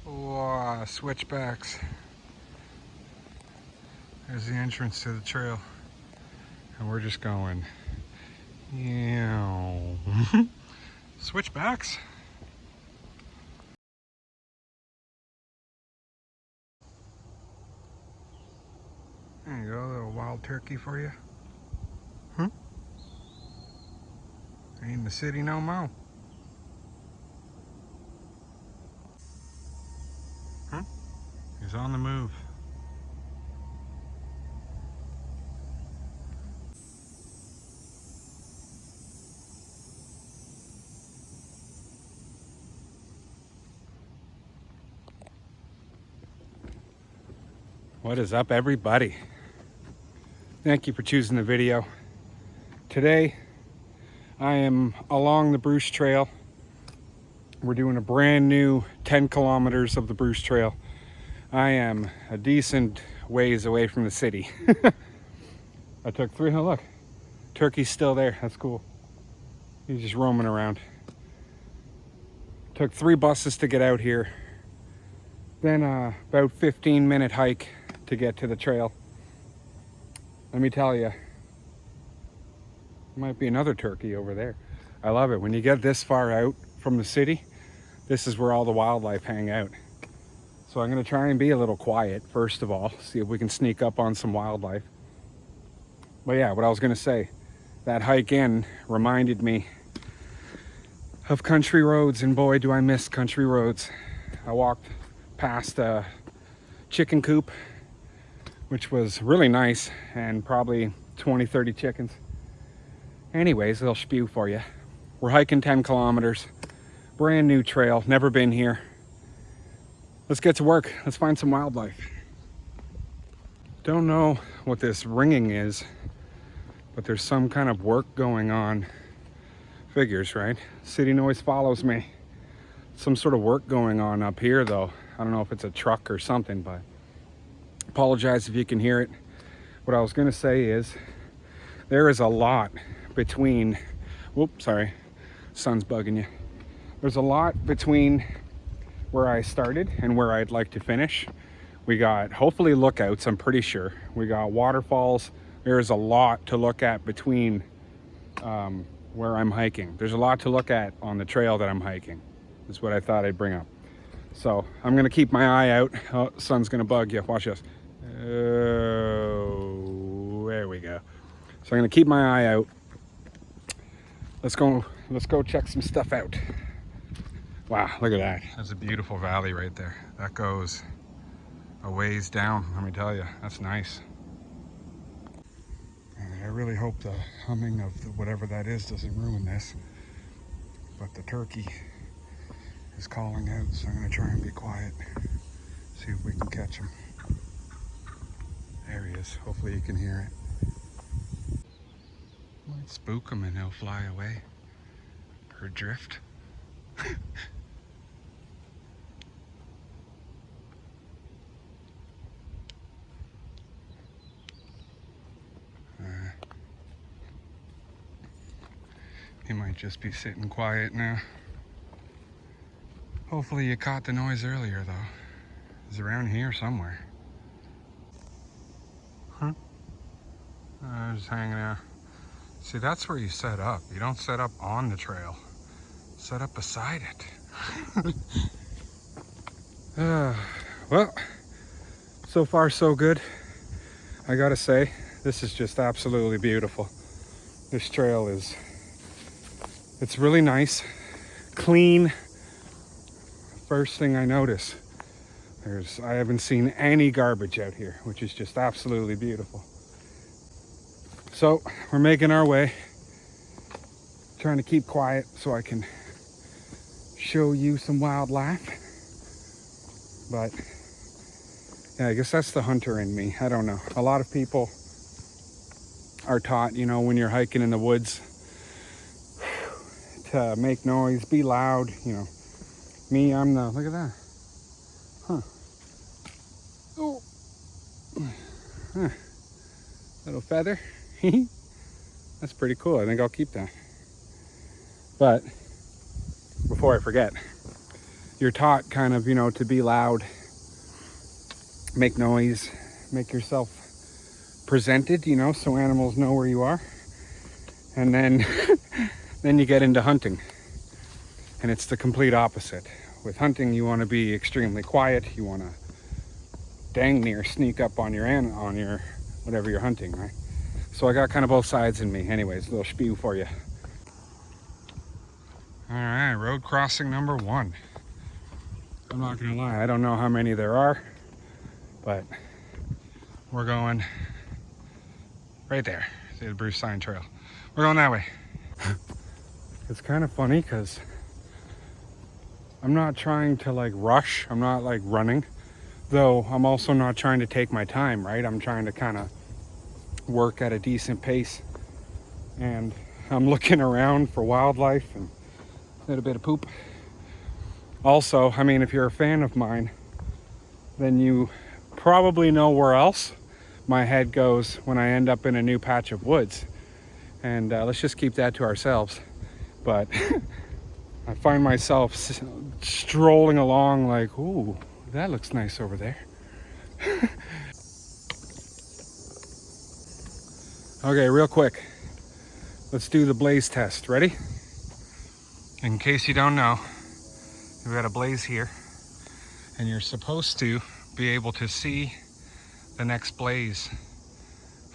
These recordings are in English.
Wow, switchbacks. There's the entrance to the trail. And we're just going, yeah. Switchbacks. There you go, a little wild turkey for you. Ain't in the city no more. He's on the move. What is up, everybody? Thank you for choosing the video. Today, I am along the Bruce Trail. We're doing a brand new 10 kilometers of the Bruce Trail. I am a decent ways away from the city. I took three, oh look, turkey's still there, that's cool. He's just roaming around. Took 3 buses to get out here. Then about 15-minute hike to get to the trail. Let me tell you, there might be another turkey over there. I love it. When you get this far out from the city, this is where all the wildlife hang out. So I'm gonna try and be a little quiet, first of all, see if we can sneak up on some wildlife. But yeah, what I was gonna say, that hike in reminded me of country roads, and boy, do I miss country roads. I walked past a chicken coop, which was really nice, and probably 20-30 chickens. Anyways, they'll spew for you. We're hiking 10 kilometers, brand new trail, never been here. Let's get to work. Let's find some wildlife. Don't know what this ringing is, but there's some kind of work going on. Figures, right? City noise follows me. Some sort of work going on up here though. I don't know if it's a truck or something, but apologize if you can hear it. What I was gonna say is there is a lot between, whoops, sorry, sun's bugging you. There's a lot between where I started and where I'd like to finish. We got hopefully lookouts, I'm pretty sure. We got waterfalls. There's a lot to look at between where I'm hiking. There's a lot to look at on the trail that I'm hiking. That's what I thought I'd bring up. So I'm gonna keep my eye out. Oh, sun's gonna bug you, watch this. Oh, there we go. So I'm gonna keep my eye out. Let's go check some stuff out. Wow, look at that. That's a beautiful valley right there. That goes a ways down, let me tell you. That's nice. And I really hope the humming of whatever that is doesn't ruin this. But the turkey is calling out, so I'm gonna try and be quiet. See if we can catch him. There he is. Hopefully you can hear it. Might spook him and he'll fly away. Or drift. He might just be sitting quiet now. Hopefully you caught the noise earlier though. He's around here somewhere. Huh? Just hanging out. See, that's where you set up. You don't set up on the trail. Set up beside it. Well, so far so good. I gotta say, this is just absolutely beautiful. This trail is, it's really nice, clean. First thing I notice, I haven't seen any garbage out here, which is just absolutely beautiful. So we're making our way, trying to keep quiet so I can show you some wildlife. But yeah, I guess that's the hunter in me. I don't know. A lot of people are taught, you know, when you're hiking in the woods to make noise, be loud, you know. Me, I'm the, look at that. Huh. Oh. Huh. Little feather. That's pretty cool. I think I'll keep that. But before I forget, you're taught kind of, you know, to be loud, make noise, make yourself presented, you know, so animals know where you are. And then then you get into hunting, and it's the complete opposite. With hunting, you want to be extremely quiet. You want to dang near sneak up on your whatever you're hunting, right? So I got kind of both sides in me. Anyways, a little spew for you. All right, road crossing number 1. I'm not gonna lie, I don't know how many there are, but we're going right there. See the Bruce Sign Trail. We're going that way. It's kind of funny because I'm not trying to like rush. I'm not like running, though I'm also not trying to take my time, right? I'm trying to kind of work at a decent pace, and I'm looking around for wildlife and a little bit of poop. Also, I mean, if you're a fan of mine, then you probably know where else my head goes when I end up in a new patch of woods. And let's just keep that to ourselves. But I find myself strolling along like, ooh, that looks nice over there. Okay, real quick. Let's do the blaze test. Ready? In case you don't know, we've got a blaze here, and you're supposed to be able to see the next blaze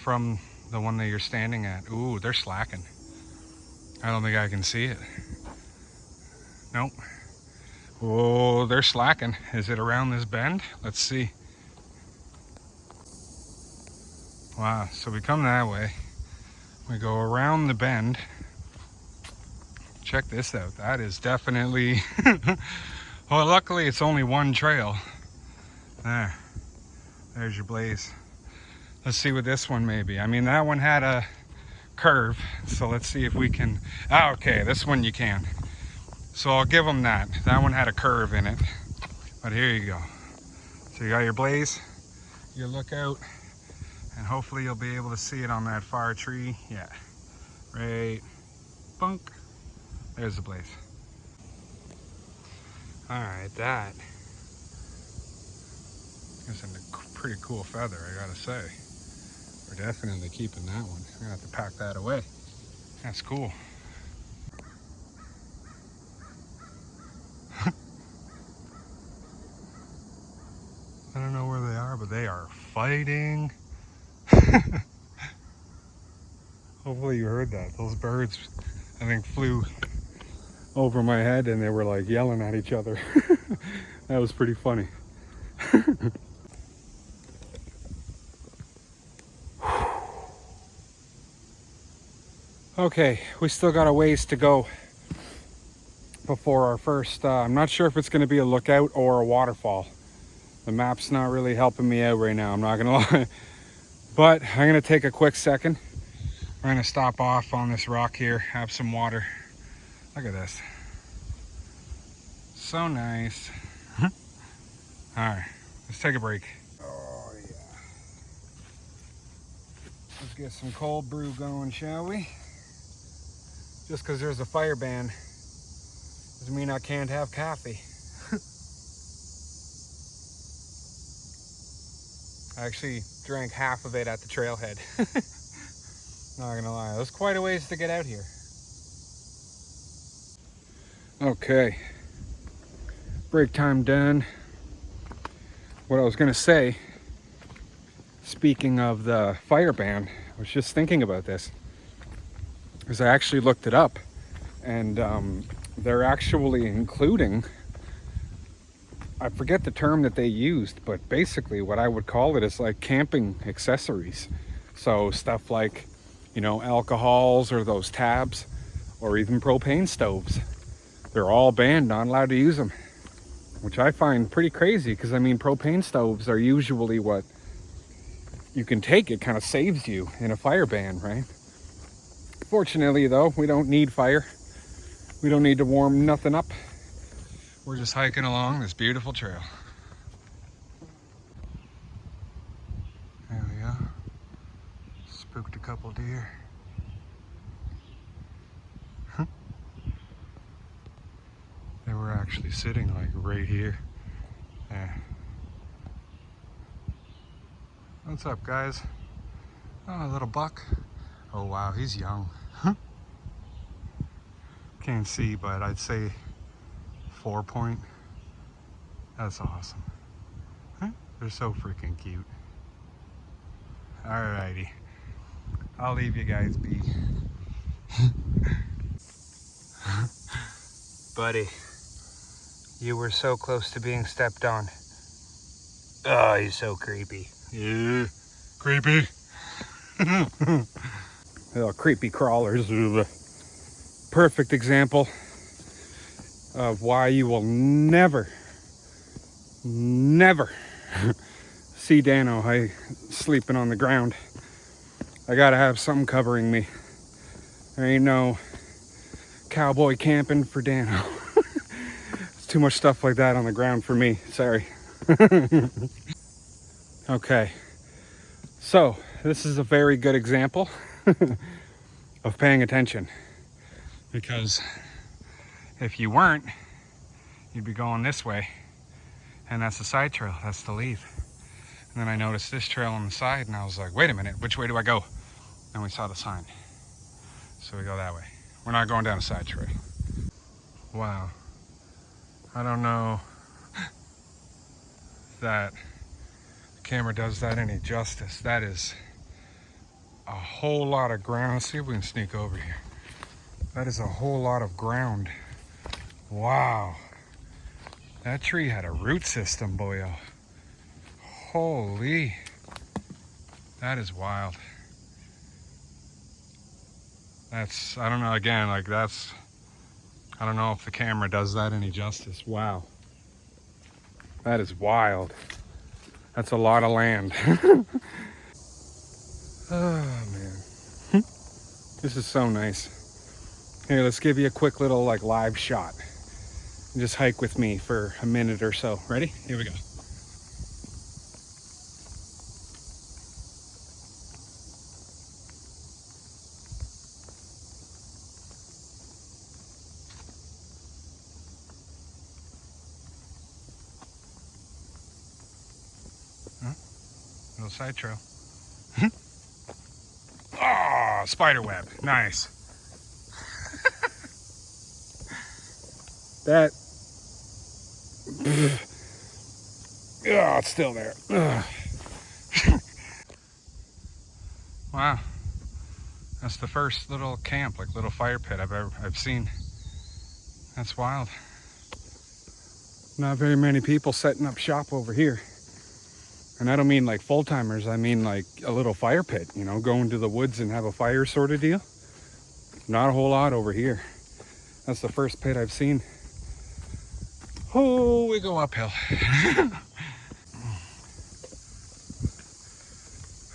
from the one that you're standing at. Ooh, they're slacking. I don't think I can see it. Nope. Oh, they're slacking. Is it around this bend? Let's see. Wow, so we come that way. We go around the bend. Check this out. That is definitely... Well, luckily it's only one trail. There's your blaze. Let's see what this one may be. I mean, that one had a curve, so let's see if we can... Ah, okay, this one you can. So I'll give them that. That one had a curve in it. But here you go. So you got your blaze, your lookout, and hopefully you'll be able to see it on that far tree. Yeah, right, bunk. There's the blaze. All right, that is a pretty cool feather, I gotta say. We're definitely keeping that one. I'm gonna have to pack that away. That's cool. I don't know where they are, but they are fighting. Hopefully you heard that. Those birds, I think, flew over my head and they were like yelling at each other. That was pretty funny. Okay, we still got a ways to go before our first, I'm not sure if it's going to be a lookout or a waterfall. The map's not really helping me out right now, I'm not gonna lie. But I'm gonna take a quick second. We're gonna stop off on this rock here, have some water. Look at this. So nice. All right, let's take a break. Oh yeah. Let's get some cold brew going, shall we? Just because there's a fire ban doesn't mean I can't have coffee. I actually drank half of it at the trailhead. Not gonna lie, there's quite a ways to get out here. Okay, break time done. What I was gonna say, speaking of the fire ban, I was just thinking about this, because I actually looked it up, and they're actually including, I forget the term that they used, but basically what I would call it is like camping accessories. So stuff like, you know, alcohols or those tabs or even propane stoves. They're all banned, not allowed to use them, which I find pretty crazy because I mean, propane stoves are usually what you can take. It kind of saves you in a fire ban, right? Fortunately though, we don't need fire. We don't need to warm nothing up. We're just hiking along this beautiful trail. There we go. Spooked a couple deer. They were we're actually sitting like right here. Yeah. What's up, guys? Oh, a little buck. Oh wow, he's young. Can't see, but I'd say 4 point. That's awesome. Huh? They're so freaking cute. Alrighty, I'll leave you guys be. Buddy, you were so close to being stepped on. Oh, he's so creepy. Yeah, creepy. Little creepy crawlers are the perfect example of why you will never see Dano sleeping on the ground. I gotta have something covering me. There ain't no cowboy camping for Dano. It's too much stuff like that on the ground for me. Sorry. Okay, so this is a very good example of paying attention, because if you weren't, you'd be going this way, and that's the side trail, that's the leave. And then I noticed this trail on the side, and I was like, wait a minute, which way do I go? And we saw the sign, so we go that way. We're not going down a side trail. Wow, I don't know that the camera does that any justice. That is a whole lot of ground. Let's see if we can sneak over here. That is a whole lot of ground. Wow, that tree had a root system, boyo. Holy, that is wild. That's, I don't know, again, like that's, I don't know if the camera does that any justice. Wow, that is wild. That's a lot of land. Oh man, this is so nice. Here, let's give you a quick little like live shot. Just hike with me for a minute or so. Ready? Here we go. Little side trail. Oh, spider web. Nice. That. Oh, it's still there. Wow. That's the first little camp, like little fire pit I've seen. That's wild. Not very many people setting up shop over here. And I don't mean like full-timers, I mean like a little fire pit, you know, go into the woods and have a fire sort of deal. Not a whole lot over here. That's the first pit I've seen. Oh, we go uphill.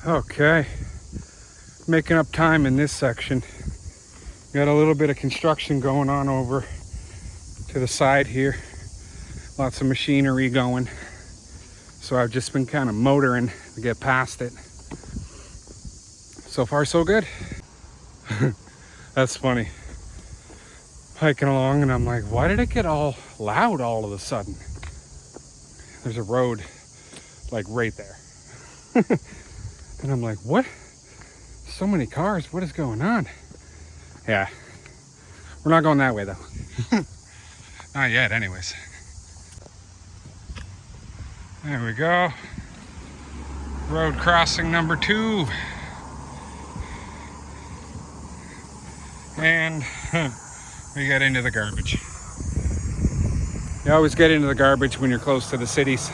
Okay, making up time in this section. Got a little bit of construction going on over to the side here. Lots of machinery going. So I've just been kind of motoring to get past it. So far, so good. That's funny. Hiking along and I'm like, why did it get all loud all of a sudden? There's a road like right there. And I'm like, what? So many cars, what is going on? Yeah, we're not going that way though. Not yet anyways. There we go. Road crossing number 2. And we got into the garbage. You always get into the garbage when you're close to the cities.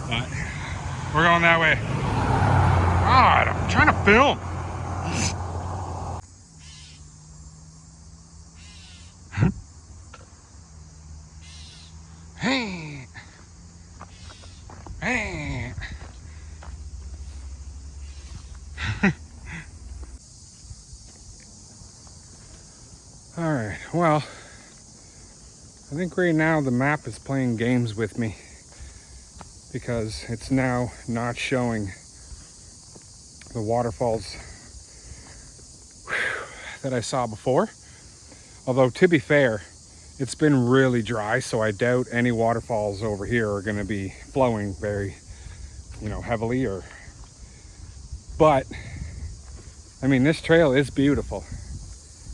But we're going that way. God, I'm trying to film. Hey. Hey. All right, well, I think right now the map is playing games with me because it's now not showing the waterfalls that I saw before. Although, to be fair, It's been really dry, so I doubt any waterfalls over here are going to be flowing very, heavily but I mean, this trail is beautiful.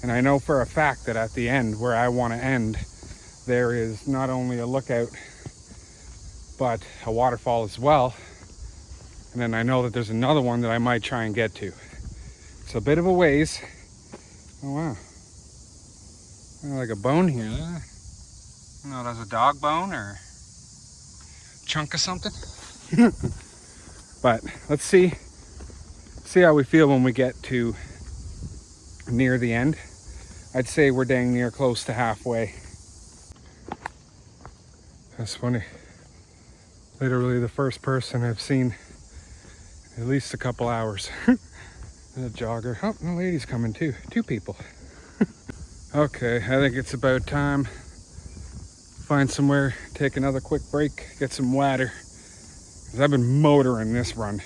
And I know for a fact that at the end, where I want to end, there is not only a lookout, but a waterfall as well. And then I know that there's another one that I might try and get to. It's a bit of a ways. Oh, wow. Like a bone here. That's a dog bone or chunk of something. But let's see how we feel when we get to near the end. I'd say we're dang near close to halfway. That's funny. Literally the first person I've seen in at least a couple hours. A jogger. Oh, the lady's coming too. 2 people. Okay, I think it's about time. Find somewhere, take another quick break, get some water. 'Cause I've been motoring this run.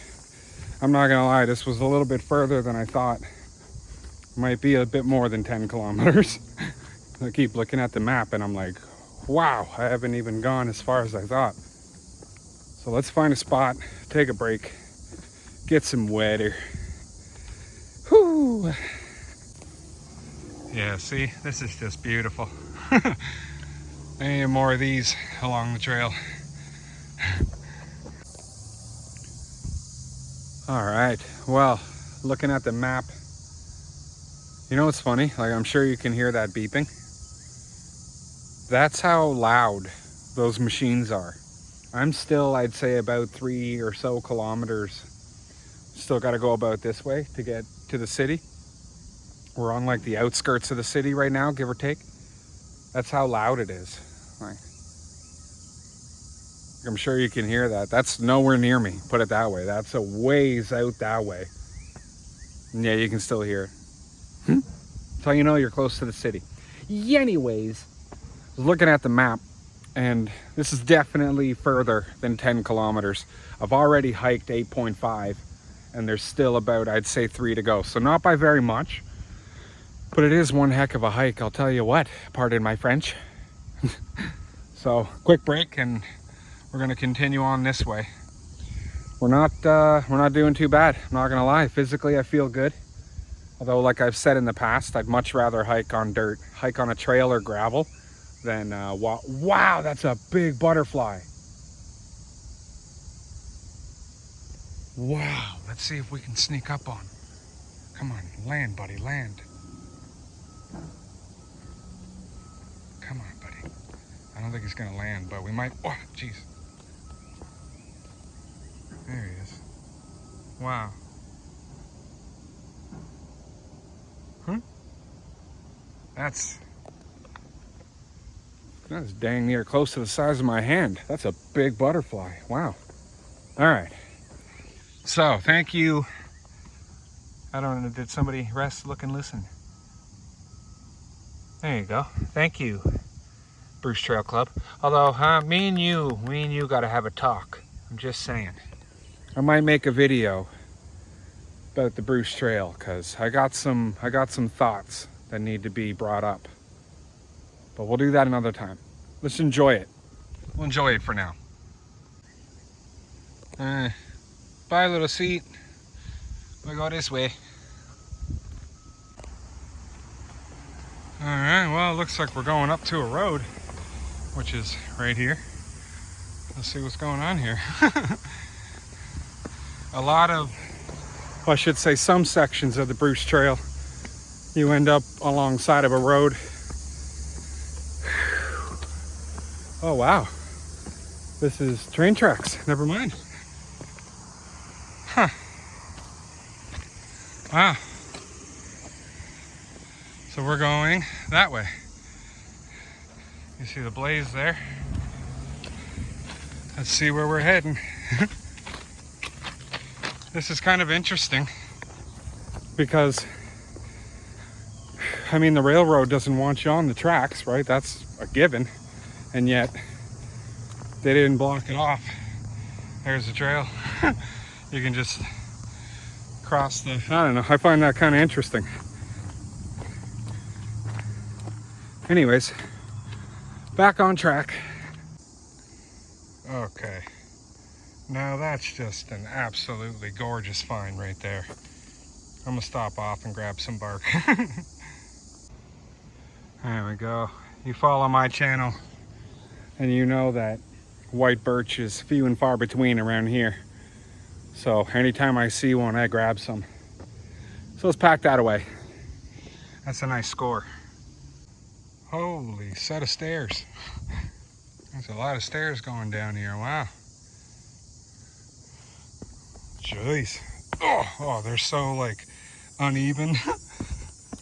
I'm not gonna lie, this was a little bit further than I thought. Might be a bit more than 10 kilometers. I keep looking at the map and I'm like, wow, I haven't even gone as far as I thought. So let's find a spot, take a break, get some water. Whew. Yeah, see, this is just beautiful. Any more of these along the trail. All right, well, looking at the map, you know what's funny? Like, I'm sure you can hear that beeping. That's how loud those machines are. I'm still, I'd say, about 3 or so kilometers. Still got to go about this way to get to the city. We're on like the outskirts of the city right now, give or take. That's how loud it is. Like, I'm sure you can hear that. That's nowhere near me, put it that way. That's a ways out that way. And yeah, you can still hear it. That's how you know you're close to the city. Anyways, I was looking at the map, and this is definitely further than 10 kilometers. I've already hiked 8.5, and there's still about, I'd say, 3 to go. So not by very much, but it is one heck of a hike, I'll tell you what. Pardon my French. So, quick break, and we're gonna continue on this way. We're not doing too bad, I'm not gonna lie. Physically, I feel good. Although, like I've said in the past, I'd much rather hike on dirt, hike on a trail or gravel than wow, that's a big butterfly. Wow, let's see if we can sneak up on. Come on, land, buddy, land. Come on, buddy. I don't think he's gonna land, but we might. Oh, jeez. There he is. Wow. That's dang near close to the size of my hand. That's a big butterfly. Wow. All right. So, thank you. I don't know, did somebody rest, look, and listen? There you go. Thank you, Bruce Trail Club. Although, me and you gotta have a talk. I'm just saying. I might make a video about the Bruce Trail, because I got some thoughts that need to be brought up. But we'll do that another time. Let's enjoy it. We'll enjoy it for now. Bye, little seat. We'll go this way. Alright, well, it looks like we're going up to a road, which is right here. Let's see what's going on here. A lot of, well, I should say some sections of the Bruce Trail, you end up alongside of a road. Oh wow, this is train tracks, never mind. Huh. Wow. So we're going that way. You see the blaze there? Let's see where we're heading. This is kind of interesting because, I mean, the railroad doesn't want you on the tracks, right? That's a given. And yet they didn't block it off. There's the trail. You can just cross the, I don't know, I find that kind of interesting. Anyways, back on track. Okay. Now that's just an absolutely gorgeous find right there. I'm gonna stop off and grab some bark. There we go. You follow my channel and you know that white birch is few and far between around here. So anytime I see one, I grab some. So let's pack that away. That's a nice score. Holy set of stairs. There's a lot of stairs going down here, wow. Jeez. Oh, they're so like uneven.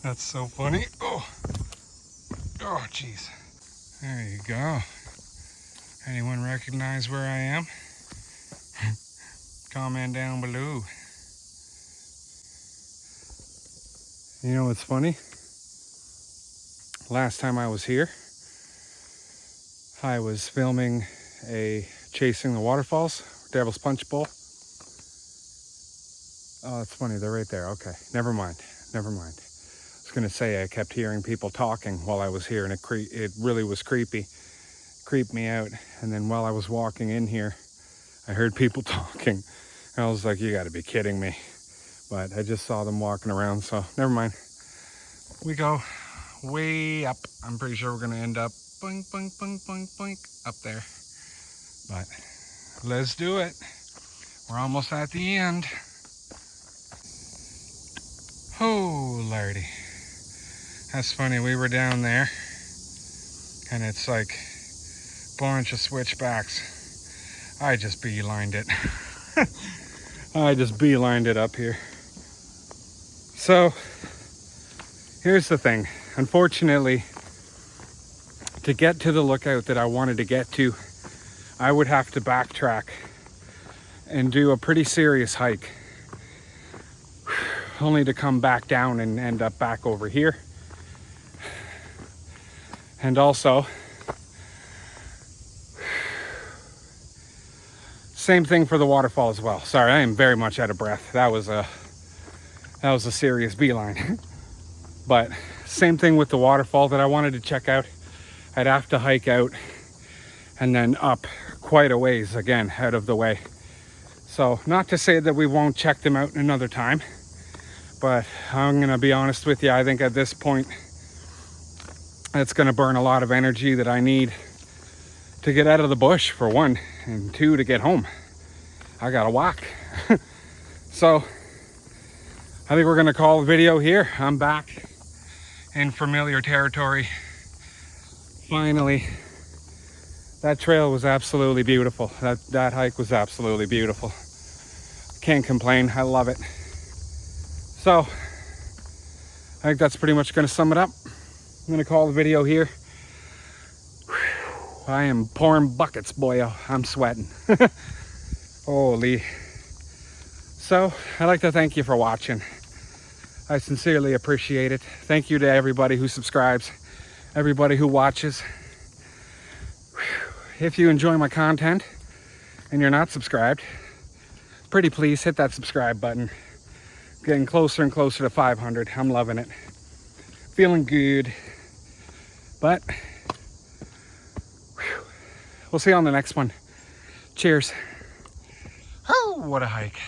That's so funny. Oh, jeez. There you go. Anyone recognize where I am? Comment down below. You know what's funny? Last time I was here, I was filming a Chasing the Waterfalls, Devil's Punch Bowl. Oh, it's funny, they're right there. Okay, never mind. I was gonna say I kept hearing people talking while I was here, and it really was creepy. Creeped me out. And then while I was walking in here, I heard people talking. And I was like, you gotta be kidding me. But I just saw them walking around, so never mind. We go way up. I'm pretty sure we're gonna end up boink, boink, boink, boink, boink up there. But let's do it. We're almost at the end. Oh, lordy. That's funny, we were down there and it's like a bunch of switchbacks. I just beelined it. I just beelined it up here. So, here's the thing. Unfortunately, to get to the lookout that I wanted to get to, I would have to backtrack and do a pretty serious hike, only to come back down and end up back over here. And also, same thing for the waterfall as well. Sorry, I am very much out of breath. That was a serious beeline. But same thing with the waterfall that I wanted to check out. I'd have to hike out and then up quite a ways again, out of the way. So not to say that we won't check them out another time, but I'm gonna be honest with you, I think at this point it's gonna burn a lot of energy that I need to get out of the bush, for one, and two, to get home. I gotta walk. So I think we're gonna call the video here. I'm back in familiar territory. Finally. That trail was absolutely beautiful. That hike was absolutely beautiful. Can't complain, I love it. So, I think that's pretty much gonna sum it up. I'm gonna call the video here. Whew, I am pouring buckets, boyo. I'm sweating. Holy. So, I'd like to thank you for watching. I sincerely appreciate it. Thank you to everybody who subscribes, everybody who watches. If you enjoy my content and you're not subscribed, pretty please hit that subscribe button. Getting closer and closer to 500. I'm loving it. Feeling good. But we'll see you on the next one. Cheers. Oh, what a hike.